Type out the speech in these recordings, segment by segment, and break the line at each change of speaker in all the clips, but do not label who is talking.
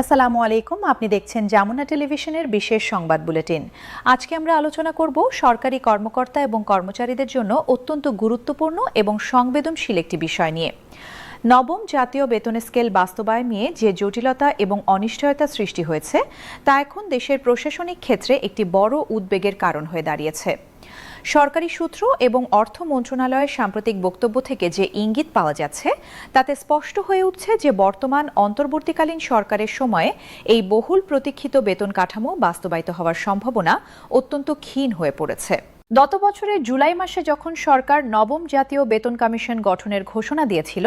আসসালামু আলাইকুম। আপনি দেখছেন যমুনা টেলিভিশনের বিশেষ সংবাদ বুলেটিন। আজকে আমরা আলোচনা করব সরকারি কর্মকর্তা এবং কর্মচারীদের জন্য অত্যন্ত গুরুত্বপূর্ণ এবং সংবেদনশীল একটি বিষয় নিয়ে। নবম জাতীয় বেতন স্কেল বাস্তবায়ন নিয়ে যে জটিলতা এবং অনিশ্চয়তা সৃষ্টি হয়েছে তা এখন দেশের প্রশাসনিক ক্ষেত্রে একটি বড় উদ্বেগের কারণ হয়ে দাঁড়িয়েছে। সরকারি সূত্র এবং অর্থ মন্ত্রণালয়ের সাম্প্রতিক বক্তব্য থেকে যে ইঙ্গিত পাওয়া যাচ্ছে তাতে স্পষ্ট হয়ে উঠছে যে বর্তমান অন্তর্বর্তীকালীন সরকারের সময়ে এই বহুল প্রতীক্ষিত বেতন কাঠামো বাস্তবায়িত হওয়ার সম্ভাবনা অত্যন্ত ক্ষীণ হয়ে পড়েছে। গত বছরের জুলাই মাসে যখন সরকার নবম জাতীয় বেতন কমিশন গঠনের ঘোষণা দিয়েছিল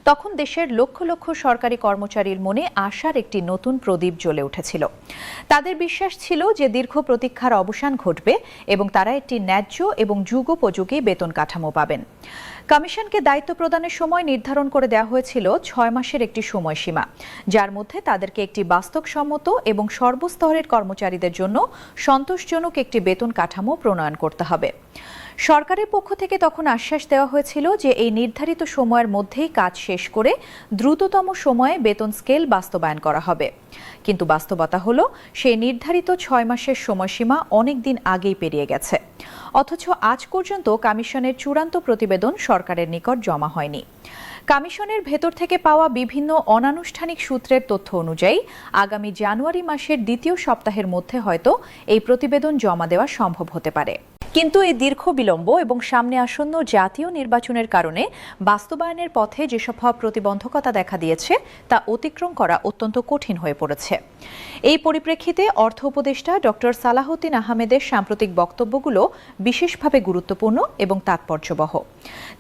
তখন দেশের লক্ষ লক্ষ সরকারি কর্মচারীর মনে আশার একটি নতুন প্রদীপ জ্বলে উঠেছিল। তাদের বিশ্বাস ছিল যে দীর্ঘ প্রতীক্ষার অবসান ঘটবে এবং তারা একটি ন্যায্য এবং যুগোপযোগী বেতন কাঠামো পাবেন। কমিশনকে দায়িত্ব প্রদানের সময় নির্ধারণ করে দেওয়া হয়েছিল 6 মাসের একটি সময়সীমা, যার মধ্যে তাদেরকে একটি বাস্তবসম্মত এবং সর্বস্তরের কর্মচারীদের জন্য সন্তোষজনক একটি বেতন কাঠামো প্রণয়ন করতে হবে। সরকারের পক্ষ থেকে তখন আশ্বাস দেওয়া হয়েছিল যে এই নির্ধারিত সময়ের মধ্যেই কাজ শেষ করে দ্রুততম সময়ে বেতন স্কেল বাস্তবায়ন করা হবে। কিন্তু বাস্তবতা হলো সেই নির্ধারিত 6 মাসের সময়সীমা অনেক দিন আগেই পেরিয়ে গেছে, অথচ আজ পর্যন্ত কমিশনের চূড়ান্ত প্রতিবেদন সরকারের নিকট জমা হয়নি। কমিশনের ভেতর থেকে পাওয়া বিভিন্ন অনানুষ্ঠানিক সূত্রের তথ্য অনুযায়ী আগামী জানুয়ারি মাসের দ্বিতীয় সপ্তাহের মধ্যে হয়তো এই প্রতিবেদন জমা দেওয়া সম্ভব হতে পারে। কিন্তু এই দীর্ঘ বিলম্ব এবং সামনে আসন্ন জাতীয় নির্বাচনের কারণে বাস্তবায়নের পথে যেসব প্রতিবন্ধকতা দেখা দিয়েছে তা অতিক্রম করা অত্যন্ত কঠিন হয়ে পড়েছে। এই পরিপ্রেক্ষিতে অর্থ উপদেষ্টা ডক্টর সালাহউদ্দিন আহমেদের সাম্প্রতিক বক্তব্যগুলো বিশেষভাবে গুরুত্বপূর্ণ এবং তাৎপর্যবহ।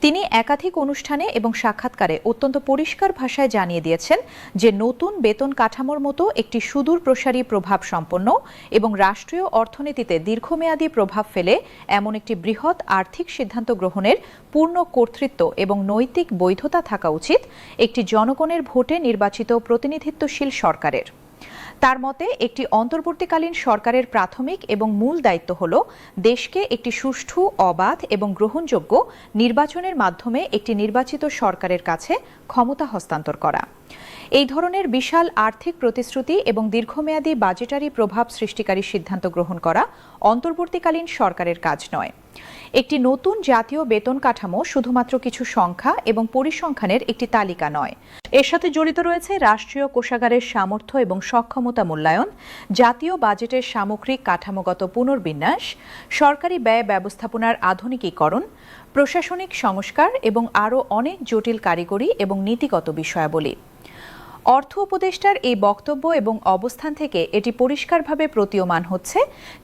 তিনি একাধিক অনুষ্ঠানে এবং সাক্ষাৎকারে অত্যন্ত পরিষ্কার ভাষায় জানিয়ে দিয়েছেন যে নতুন বেতন কাঠামোর মতো একটি সুদূর প্রসারী প্রভাব সম্পন্ন এবং রাষ্ট্রীয় অর্থনীতিতে দীর্ঘমেয়াদী প্রভাব ফেলে এমন একটি বৃহৎ আর্থিক সিদ্ধান্ত গ্রহণের পূর্ণ কর্তৃত্ব এবং নৈতিক বৈধতা থাকা উচিত একটি জনগণের ভোটে নির্বাচিত প্রতিনিধিত্বশীল সরকারের। তার মতে একটি অন্তর্বর্তীকালীন সরকারের প্রাথমিক এবং মূল দায়িত্ব হল দেশকে একটি সুষ্ঠু, অবাধ এবং গ্রহণযোগ্য নির্বাচনের মাধ্যমে একটি নির্বাচিত সরকারের কাছে ক্ষমতা হস্তান্তর করা। এই ধরনের বিশাল আর্থিক প্রতিশ্রুতি এবং দীর্ঘমেয়াদী বাজেটারি প্রভাব সৃষ্টিকারী সিদ্ধান্ত গ্রহণ করা অন্তর্বর্তীকালীন সরকারের কাজ নয়। একটি নতুন জাতীয় বেতন কাঠামো শুধুমাত্র কিছু সংখ্যা এবং পরিসংখ্যানের একটি তালিকা নয়। এর সাথে জড়িত রয়েছে রাষ্ট্রীয় কোষাগারের সামর্থ্য এবং সক্ষমতা মূল্যায়ন, জাতীয় বাজেটের সামগ্রিক কাঠামোগত পুনর্বিন্যাস, সরকারি ব্যয় ব্যবস্থাপনার আধুনিকীকরণ, প্রশাসনিক সংস্কার এবং আরও অনেক জটিল কারিগরি এবং নীতিগত বিষয়াবলী। অর্থ উপদেষ্টার এই বক্তব্য এবং অবস্থান থেকে এটি পরিষ্কারভাবে প্রতীয়মান হচ্ছে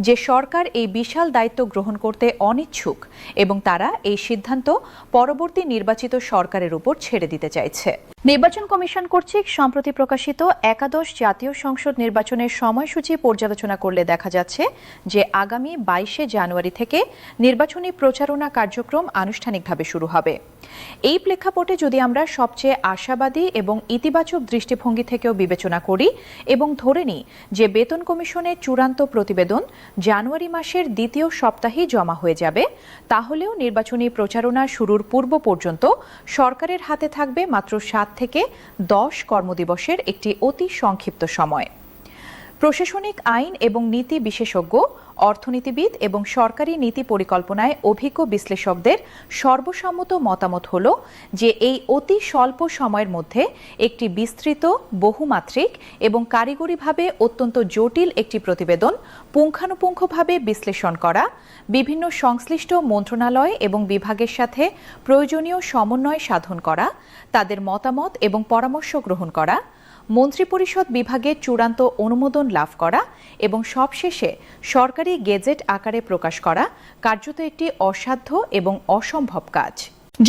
যে সরকার এই বিশাল দায়িত্ব গ্রহণ করতে অনিচ্ছুক এবং তারা এই সিদ্ধান্ত পরবর্তী নির্বাচিত সরকারের উপর ছেড়ে দিতে চাইছে। নির্বাচন কমিশন কর্তৃক সম্প্রতি প্রকাশিত একাদশ জাতীয় সংসদ নির্বাচনের সময়সূচি পর্যালোচনা করলে দেখা যাচ্ছে যে আগামী 22শে জানুয়ারি থেকে নির্বাচনী প্রচারণা কার্যক্রম আনুষ্ঠানিকভাবে শুরু হবে। এই প্রেক্ষাপটে যদি আমরা সবচেয়ে আশাবাদী এবং ইতিবাচক দৃষ্টিভঙ্গি থেকেও বিবেচনা করি এবং ধরে নিই যে বেতন কমিশনের চূড়ান্ত প্রতিবেদন জানুয়ারি মাসের দ্বিতীয় সপ্তাহেই জমা হয়ে যাবে, তাহলেও নির্বাচনী প্রচারণা শুরুর পূর্ব পর্যন্ত সরকারের হাতে থাকবে মাত্র 7 থেকে 10 কর্মদিবসের একটি অতি সংক্ষিপ্ত সময়। প্রশাসনিক আইন এবং নীতি বিশেষজ্ঞ, অর্থনীতিবিদ এবং সরকারি নীতি পরিকল্পনায় অভিজ্ঞ বিশ্লেষকদের সর্বসম্মত মতামত হল যে এই অতি স্বল্প সময়ের মধ্যে একটি বিস্তৃত, বহুমাত্রিক এবং কারিগরিভাবে অত্যন্ত জটিল একটি প্রতিবেদন পুঙ্খানুপুঙ্খভাবে বিশ্লেষণ করা, বিভিন্ন সংশ্লিষ্ট মন্ত্রণালয় এবং বিভাগের সাথে প্রয়োজনীয় সমন্বয় সাধন করা, তাদের মতামত এবং পরামর্শ গ্রহণ করা, মন্ত্রিপরিষদ বিভাগে চূড়ান্ত অনুমোদন লাভ করা এবং সবশেষে সরকারি গেজেট আকারে প্রকাশ করা কার্যত একটি অসাধ্য এবং অসম্ভব কাজ।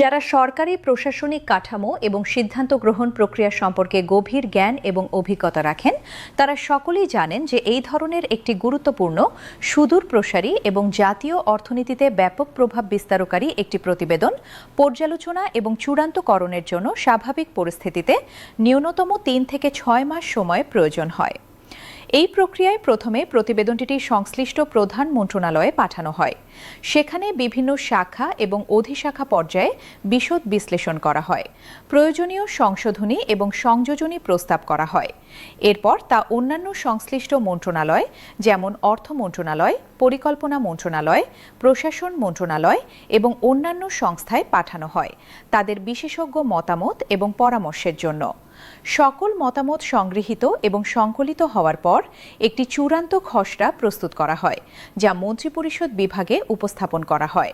যারা সরকারি প্রশাসনিক কাঠামো এবং সিদ্ধান্ত গ্রহণ প্রক্রিয়া সম্পর্কে গভীর জ্ঞান এবং অভিজ্ঞতা রাখেন তারা সকলেই জানেন যে এই ধরনের একটি গুরুত্বপূর্ণ, সুদূর প্রসারী এবং জাতীয় অর্থনীতিতে ব্যাপক প্রভাব বিস্তারকারী একটি প্রতিবেদন পর্যালোচনা এবং চূড়ান্তকরণের জন্য স্বাভাবিক পরিস্থিতিতে ন্যূনতম 3 থেকে 6 মাস সময় প্রয়োজন হয়। এই প্রক্রিয়ায় প্রথমে প্রতিবেদনটি সংশ্লিষ্ট প্রধান মন্ত্রণালয়ে পাঠানো হয়। সেখানে বিভিন্ন শাখা এবং অধিশাখা পর্যায়ে বিশদ বিশ্লেষণ করা হয়, প্রয়োজনীয় সংশোধনী এবং সংযোজনী প্রস্তাব করা হয়। এরপর তা অন্যান্য সংশ্লিষ্ট মন্ত্রণালয় যেমন অর্থ মন্ত্রণালয়, পরিকল্পনা মন্ত্রণালয়, প্রশাসন মন্ত্রণালয় এবং অন্যান্য সংস্থায় পাঠানো হয় তাদের বিশেষজ্ঞ মতামত এবং পরামর্শের জন্য। সকল মতামত সংগৃহীত এবং সংকলিত হওয়ার পর একটি চূড়ান্ত খসড়া প্রস্তুত করা হয়, যা মন্ত্রিপরিষদ বিভাগে উপস্থাপন করা হয়।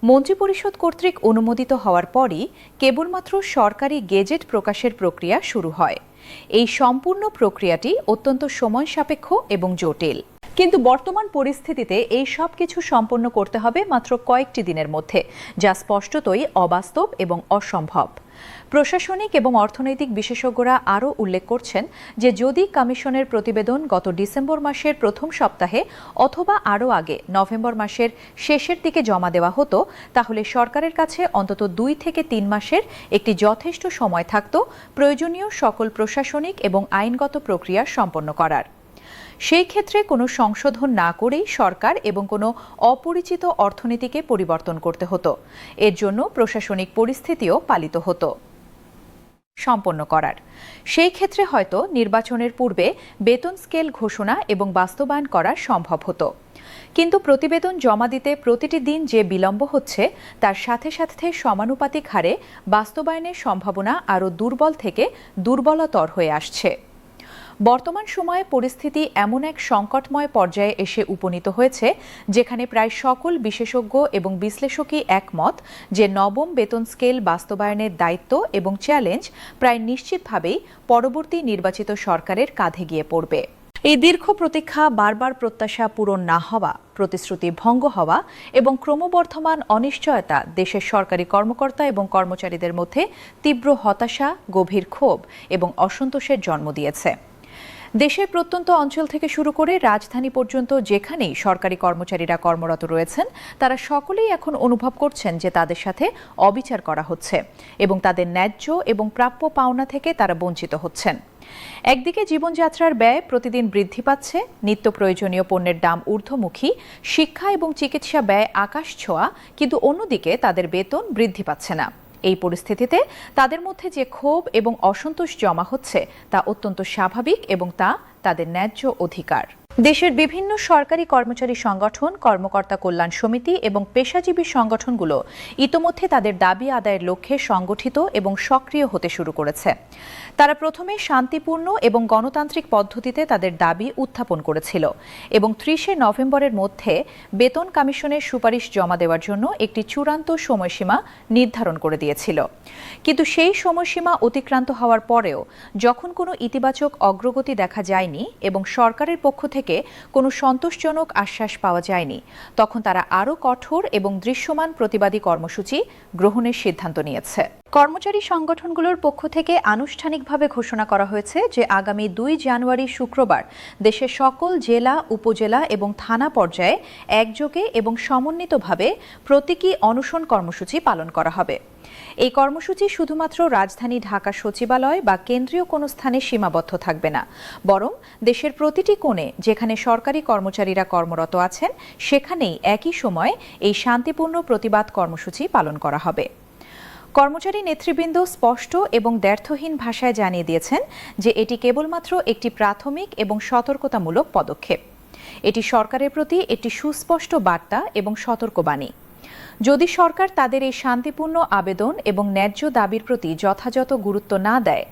মন্ত্রিপরিষদ কর্তৃক অনুমোদিত হওয়ার পরই কেবলমাত্র সরকারি গেজেট প্রকাশের প্রক্রিয়া শুরু হয়। এই সম্পূর্ণ প্রক্রিয়াটি অত্যন্ত সময় সাপেক্ষ এবং জটিল। কিন্তু বর্তমান পরিস্থিতিতে এই সব কিছু সম্পন্ন করতে হবে মাত্র কয়েকটি দিনের মধ্যে, যা স্পষ্টতই অবাস্তব এবং অসম্ভব। প্রশাসনিক এবং অর্থনৈতিক বিশেষজ্ঞরা আরও উল্লেখ করছেন যে যদি কমিশনের প্রতিবেদন গত ডিসেম্বর মাসের প্রথম সপ্তাহে অথবা আরও আগে নভেম্বর মাসের শেষের দিকে জমা দেওয়া হতো, তাহলে সরকারের কাছে অন্তত 2 থেকে 3 মাসের একটি যথেষ্ট সময় থাকত প্রয়োজনীয় সকল প্রশাসনিক এবং আইনগত প্রক্রিয়া সম্পন্ন করার। সেই ক্ষেত্রে কোনো সংশোধন না করেই সরকার এবং কোনো অপরিচিত অর্থনীতিকে পরিবর্তন করতে হতো। এর জন্য প্রশাসনিক পরিস্থিতিও পালিত হতো সম্পন্ন করার। সেই ক্ষেত্রে হয়তো নির্বাচনের পূর্বে বেতন স্কেল ঘোষণা এবং বাস্তবায়ন করা সম্ভব হতো। কিন্তু প্রতিবেদন জমা দিতে প্রতিটি দিন যে বিলম্ব হচ্ছে, তার সাথে সাথে সমানুপাতিক হারে বাস্তবায়নের সম্ভাবনা আরও দুর্বল থেকে দুর্বলতর হয়ে আসছে। বর্তমান সময়ে পরিস্থিতি এমন এক সংকটময় পর্যায়ে এসে উপনীত হয়েছে যেখানে প্রায় সকল বিশেষজ্ঞ এবং বিশ্লেষকই একমত যে নবম বেতন স্কেল বাস্তবায়নের দায়িত্ব এবং চ্যালেঞ্জ প্রায় নিশ্চিতভাবেই পরবর্তী নির্বাচিত সরকারের কাঁধে গিয়ে পড়বে। এই দীর্ঘ প্রতীক্ষা, বারবার প্রত্যাশা পূরণ না হওয়া, প্রতিশ্রুতি ভঙ্গ হওয়া এবং ক্রমবর্ধমান অনিশ্চয়তা দেশের সরকারি কর্মকর্তা এবং কর্মচারীদের মধ্যে তীব্র হতাশা, গভীর ক্ষোভ এবং অসন্তোষের জন্ম দিয়েছে। দেশের প্রত্যন্ত অঞ্চল থেকে শুরু করে রাজধানী পর্যন্ত যেখানেই সরকারি কর্মচারীরা কর্মরত রয়েছেন, তারা সকলেই এখন অনুভব করছেন যে তাদের সাথে অবিচার করা হচ্ছে এবং তাদের ন্যায্য এবং প্রাপ্য পাওনা থেকে তারা বঞ্চিত হচ্ছেন। একদিকে জীবনযাত্রার ব্যয় প্রতিদিন বৃদ্ধি পাচ্ছে, নিত্য প্রয়োজনীয় পণ্যের দাম ঊর্ধ্বমুখী, শিক্ষা এবং চিকিৎসা ব্যয় আকাশ ছোঁয়া, কিন্তু অন্যদিকে তাদের বেতন বৃদ্ধি পাচ্ছে না। এই পরিস্থিতিতে তাদের মধ্যে যে ক্ষোভ এবং অসন্তোষ জমা হচ্ছে তা অত্যন্ত স্বাভাবিক এবং তা তাদের ন্যায্য অধিকার। দেশের বিভিন্ন সরকারি কর্মচারী সংগঠন, কর্মকর্তা কল্যাণ সমিতি এবং পেশাজীবী সংগঠনগুলো ইতোমধ্যে তাদের দাবি আদায়ের লক্ষ্যে সংগঠিত এবং সক্রিয় হতে শুরু করেছে। তারা প্রথমে শান্তিপূর্ণ এবং গণতান্ত্রিক পদ্ধতিতে তাদের দাবি উত্থাপন করেছিল এবং 30শে নভেম্বরের মধ্যে বেতন কমিশনের সুপারিশ জমা দেওয়ার জন্য একটি চূড়ান্ত সময়সীমা নির্ধারণ করে দিয়েছিল। কিন্তু সেই সময়সীমা অতিক্রান্ত হওয়ার পরেও যখন কোনো ইতিবাচক অগ্রগতি দেখা যায়নি এবং সরকারের পক্ষ থেকে কোনো সন্তোষজনক আশ্বাস পাওয়া যায়নি, তখন তারা আরও কঠোর এবং দৃশ্যমান প্রতিবাদী কর্মসূচি গ্রহণের সিদ্ধান্ত নিয়েছে। কর্মচারী সংগঠনগুলোর পক্ষ থেকে আনুষ্ঠানিকভাবে ঘোষণা করা হয়েছে যে আগামী 2 জানুয়ারি শুক্রবার দেশের সকল জেলা, উপজেলা এবং থানা পর্যায়ে একযোগে এবং সমন্বিতভাবে প্রতীকী অনশন কর্মসূচি পালন করা হবে। এই কর্মসূচি শুধুমাত্র রাজধানী ঢাকা সচিবালয় বা কেন্দ্রীয় কোনো স্থানে সীমাবদ্ধ থাকবে না, বরং দেশের প্রতিটি কোণে যেখানে সরকারি কর্মচারীরা কর্মরত আছেন সেখানেই একই সময়ে এই শান্তিপূর্ণ প্রতিবাদ কর্মসূচি পালন করা হবে। কর্মচারী নেতৃবৃন্দ স্পষ্ট এবং দ্ব্যর্থহীন ভাষায় জানিয়ে দিয়েছেন যে এটি কেবলমাত্র একটি প্রাথমিক এবং সতর্কতামূলক পদক্ষেপ। এটি সরকারের প্রতি একটি সুস্পষ্ট বার্তা এবং সতর্কবাণী। যদি সরকার তাদের এই শান্তিপূর্ণ আবেদন এবং ন্যায্য দাবির প্রতি যথাযথ গুরুত্ব না দেয়,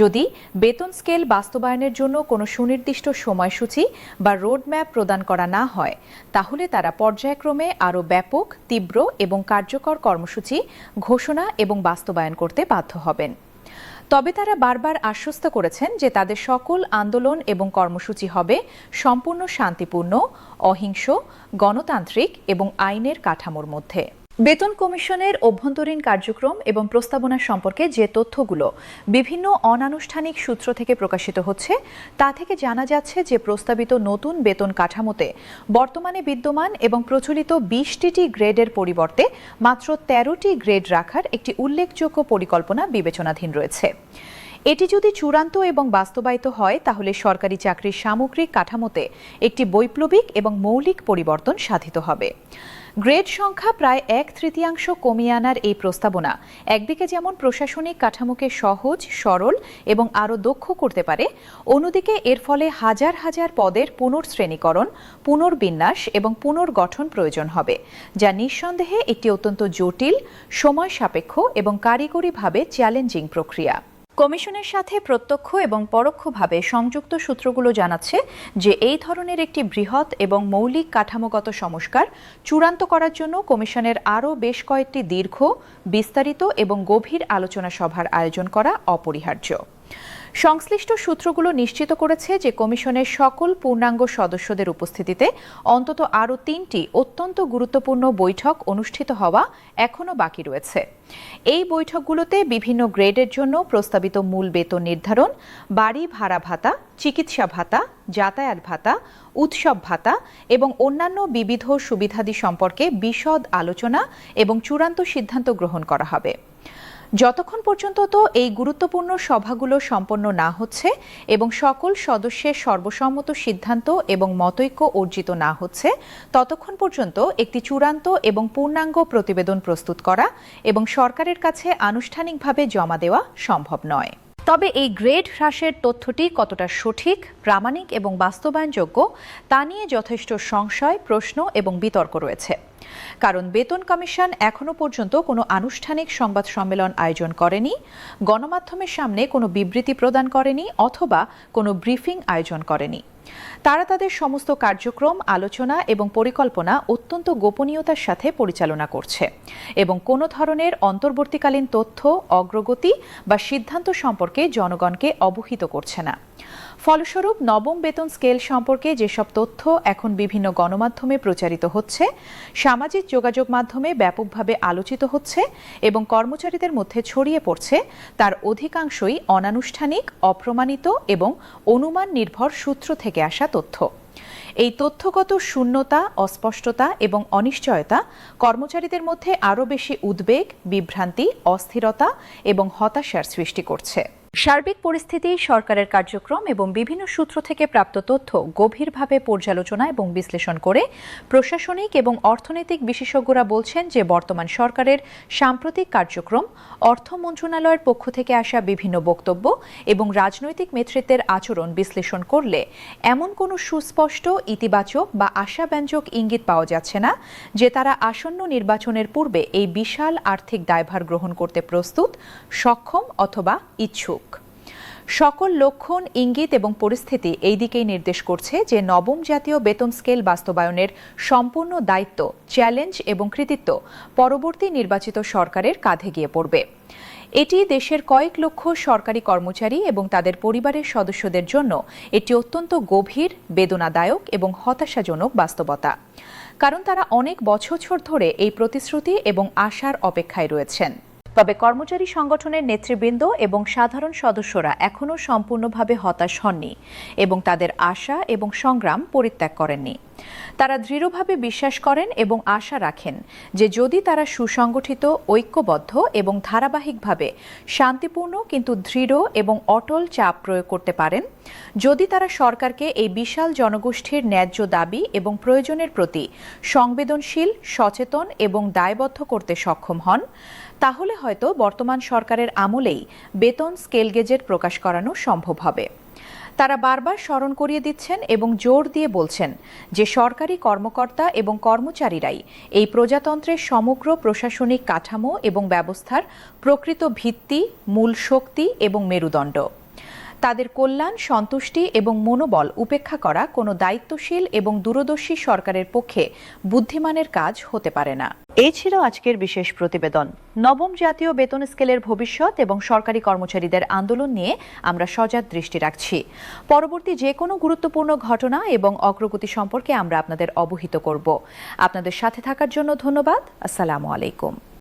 যদি বেতন স্কেল বাস্তবায়নের জন্য কোনো সুনির্দিষ্ট সময়সূচি বা রোডম্যাপ প্রদান করা না হয়, তাহলে তারা পর্যায়ক্রমে আরও ব্যাপক, তীব্র এবং কার্যকর কর্মসূচি ঘোষণা এবং বাস্তবায়ন করতে বাধ্য হবেন। তবে তারা বারবার আশ্বস্ত করেছেন যে তাদের সকল আন্দোলন এবং কর্মসূচি হবে সম্পূর্ণ শান্তিপূর্ণ, অহিংস, গণতান্ত্রিক এবং আইনের কাঠামোর মধ্যে। বেতন কমিশনের অভ্যন্তরীণ কার্যক্রম এবং প্রস্তাবনা সম্পর্কে যে তথ্যগুলো বিভিন্ন অনানুষ্ঠানিক সূত্র থেকে প্রকাশিত হচ্ছে, তা থেকে জানা যাচ্ছে যে প্রস্তাবিত নতুন বেতন কাঠামোতে বর্তমানে বিদ্যমান এবং প্রচলিত 20টি গ্রেডের পরিবর্তে মাত্র 13টি গ্রেড রাখার একটি উল্লেখযোগ্য পরিকল্পনা বিবেচনাধীন রয়েছে। এটি যদি চূড়ান্ত এবং বাস্তবায়িত হয় তাহলে সরকারি চাকরির সামগ্রিক কাঠামোতে একটি বৈপ্লবিক এবং মৌলিক পরিবর্তন সাধিত হবে। গ্রেড সংখ্যা প্রায় 1/3 কমিয়ে আনার এই প্রস্তাবনা একদিকে যেমন প্রশাসনিক কাঠামোকে সহজ, সরল এবং আরও দক্ষ করতে পারে, অন্যদিকে এর ফলে হাজার হাজার পদের পুনর্শ্রেণীকরণ, পুনর্বিন্যাস এবং পুনর্গঠন প্রয়োজন হবে, যা নিঃসন্দেহে একটি অত্যন্ত জটিল, সময় সাপেক্ষ এবং কারিগরিভাবে চ্যালেঞ্জিং প্রক্রিয়া। কমিশনের সাথে প্রত্যক্ষ এবং পরোক্ষভাবে সংযুক্ত সূত্রগুলো জানাচ্ছে যে এই ধরনের একটি বৃহৎ এবং মৌলিক কাঠামোগত সংস্কার চূড়ান্ত করার জন্য কমিশনের আরও বেশ কয়েকটি দীর্ঘ, বিস্তারিত এবং গভীর আলোচনা সভার আয়োজন করা অপরিহার্য। সংশ্লিষ্ট সূত্রগুলো নিশ্চিত করেছে যে কমিশনের সকল পূর্ণাঙ্গ সদস্যদের উপস্থিতিতে অন্তত আরও 3টি অত্যন্ত গুরুত্বপূর্ণ বৈঠক অনুষ্ঠিত হওয়া এখনও বাকি রয়েছে। এই বৈঠকগুলোতে বিভিন্ন গ্রেডের জন্য প্রস্তাবিত মূল বেতন নির্ধারণ, বাড়ি ভাড়া ভাতা, চিকিৎসা ভাতা, যাতায়াত ভাতা, উৎসব ভাতা এবং অন্যান্য বিবিধ সুবিধাদি সম্পর্কে বিশদ আলোচনা এবং চূড়ান্ত সিদ্ধান্ত গ্রহণ করা হবে। যতক্ষণ পর্যন্ত এই গুরুত্বপূর্ণ সভাগুলো সম্পন্ন না হচ্ছে এবং সকল সদস্যের সর্বসম্মত সিদ্ধান্ত এবং মতৈক্য অর্জিত না হচ্ছে, ততক্ষণ পর্যন্ত একটি চূড়ান্ত এবং পূর্ণাঙ্গ প্রতিবেদন প্রস্তুত করা এবং সরকারের কাছে আনুষ্ঠানিকভাবে জমা দেওয়া সম্ভব নয়। তবে এই গ্রেড হ্রাসের তথ্যটি কতটা সঠিক, প্রামাণিক এবং বাস্তবায়নযোগ্য তা নিয়ে যথেষ্ট সংশয়, প্রশ্ন এবং বিতর্ক রয়েছে। কারণ বেতন কমিশন এখনো পর্যন্ত কোনো আনুষ্ঠানিক সংবাদ সম্মেলন আয়োজন করেনি, গণমাধ্যমের সামনে কোনো বিবৃতি প্রদান করেনি অথবা কোনো ব্রিফিং আয়োজন করেনি। তারা তাদের সমস্ত কার্যক্রম, আলোচনা এবং পরিকল্পনা অত্যন্ত গোপনীয়তার সাথে পরিচালনা করছে এবং কোনো ধরনের অন্তর্বর্তীকালীন তথ্য, অগ্রগতি বা সিদ্ধান্ত সম্পর্কে জনগণকে অবহিত করছে না। ফলস্বরূপ নবম বেতন স্কেল সম্পর্কে যেসব তথ্য এখন বিভিন্ন গণমাধ্যমে প্রচারিত হচ্ছে, সামাজিক যোগাযোগ মাধ্যমে ব্যাপকভাবে আলোচিত হচ্ছে এবং কর্মচারীদের মধ্যে ছড়িয়ে পড়ছে, তার অধিকাংশই অনানুষ্ঠানিক, অপ্রমাণিত এবং অনুমান নির্ভর সূত্র থেকে আসা তথ্য। এই তথ্যগত শূন্যতা, অস্পষ্টতা এবং অনিশ্চয়তা কর্মচারীদের মধ্যে আরও বেশি উদ্বেগ, বিভ্রান্তি, অস্থিরতা এবং হতাশার সৃষ্টি করছে। সার্বিক পরিস্থিতি, সরকারের কার্যক্রম এবং বিভিন্ন সূত্র থেকে প্রাপ্ত তথ্য গভীরভাবে পর্যালোচনা এবং বিশ্লেষণ করে প্রশাসনিক এবং অর্থনৈতিক বিশেষজ্ঞরা বলছেন যে বর্তমান সরকারের সাম্প্রতিক কার্যক্রম, অর্থ মন্ত্রণালয়ের পক্ষ থেকে আসা বিভিন্ন বক্তব্য এবং রাজনৈতিক নেতৃত্বের আচরণ বিশ্লেষণ করলে এমন কোনো সুস্পষ্ট, ইতিবাচক বা আশাব্যঞ্জক ইঙ্গিত পাওয়া যাচ্ছে না যে তারা আসন্ন নির্বাচনের পূর্বে এই বিশাল আর্থিক দায়ভার গ্রহণ করতে প্রস্তুত, সক্ষম অথবা ইচ্ছুক। সকল লক্ষণ, ইঙ্গিত এবং পরিস্থিতি এই দিকেই নির্দেশ করছে যে নবম জাতীয় বেতন স্কেল বাস্তবায়নের সম্পূর্ণ দায়িত্ব, চ্যালেঞ্জ এবং কৃতিত্ব পরবর্তী নির্বাচিত সরকারের কাঁধে গিয়ে পড়বে। এটি দেশের কয়েক লক্ষ সরকারি কর্মচারী এবং তাদের পরিবারের সদস্যদের জন্য এটি অত্যন্ত গভীর, বেদনাদায়ক এবং হতাশাজনক বাস্তবতা, কারণ তারা অনেক বছর ধরে এই প্রতিশ্রুতি এবং আশার অপেক্ষায় রয়েছেন। তবে কর্মচারী সংগঠনের নেতৃবৃন্দ এবং সাধারণ সদস্যরা এখনও সম্পূর্ণভাবে হতাশ হননি এবং তাদের আশা এবং সংগ্রাম পরিত্যাগ করেননি। তারা দৃঢ়ভাবে বিশ্বাস করেন এবং আশা রাখেন যে যদি তারা সুসংগঠিত, ঐক্যবদ্ধ এবং ধারাবাহিকভাবে শান্তিপূর্ণ কিন্তু দৃঢ় এবং অটল চাপ প্রয়োগ করতে পারেন, যদি তারা সরকারকে এই বিশাল জনগোষ্ঠীর ন্যায্য দাবি এবং প্রয়োজনের প্রতি সংবেদনশীল, সচেতন এবং দায়বদ্ধ করতে সক্ষম হন, তাহলে হয়তো বর্তমান সরকারের আমলেই বেতন স্কেল গেজেট প্রকাশ করানো সম্ভব হবে। তারা বারবার স্মরণ করিয়ে দিচ্ছেন এবং জোর দিয়ে বলছেন যে সরকারি কর্মকর্তা এবং কর্মচারীরাই এই প্রজাতন্ত্রের সমগ্র প্রশাসনিক কাঠামো এবং ব্যবস্থার প্রকৃত ভিত্তি, মূল শক্তি এবং মেরুদণ্ড। তাদের কল্যাণ, সন্তুষ্টি এবং মনোবল উপেক্ষা করা কোনো দায়িত্বশীল এবং দূরদর্শী সরকারের পক্ষে বুদ্ধিমানের কাজ হতে পারে না। এই ছিল আজকের বিশেষ প্রতিবেদন। নবম জাতীয় বেতন স্কেলের ভবিষ্যৎ এবং সরকারি কর্মচারীদের আন্দোলন নিয়ে আমরা সজাগ দৃষ্টি রাখছি। পরবর্তী যে কোনো গুরুত্বপূর্ণ ঘটনা এবং অগ্রগতি সম্পর্কে আমরা আপনাদের অবহিত করব। আপনাদের সাথে থাকার জন্য ধন্যবাদ। আসসালামু আলাইকুম।